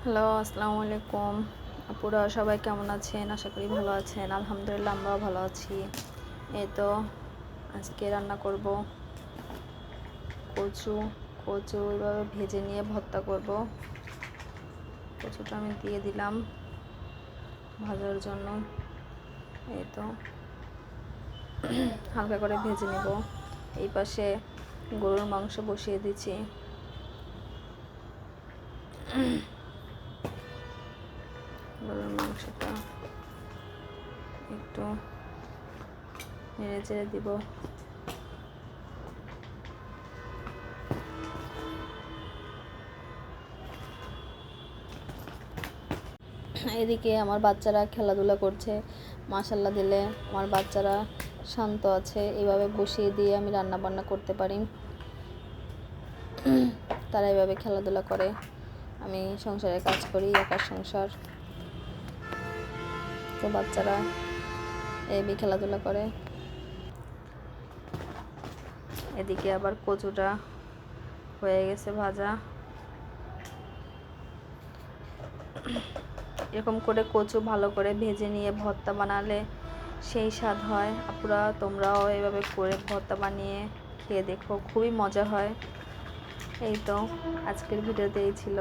Hello, আসসালামু আলাইকুম। আপুরা সবাই কেমন আছেন? আশা করি ভালো আছেন। আলহামদুলিল্লাহ আমরাও ভালো আছি। এই তো আজকে রান্না করব কচু। কচু এভাবে ভেজে নিয়ে ভর্তা করব। কচুটা আমি দিয়ে দিলাম ভাজার জন্য। এই তো হালকা করে ভেজে নেব। এই পাশে গরুর মাংস বসিয়ে দিচ্ছি। গরুর মাংসটা একটু নেড়ে চেড়ে দিব। এদিকে আমার বাচ্চারা খেলাধুলা করছে। মাশাল্লাহ দিলে আমার বাচ্চারা শান্ত আছে। এভাবে বসিয়ে দিয়ে আমি রান্না বান্না করতে পারি। তারা এভাবে খেলাধুলা করে। আমি সংসারে কাজ করি, একার সংসার। তো বাচ্চারা এইভাবে খেলাধুলা করে। এদিকে আবার কচুটা হয়ে গেছে ভাজা। এরকম করে কচু ভালো করে ভেজে নিয়ে ভর্তা বানালে সেই স্বাদ হয়। আপুরা তোমরাও এভাবে করে ভর্তা বানিয়ে খেয়ে দেখো, খুবই মজা হয়। এই তো আজকের ভিডিওতে এই ছিল।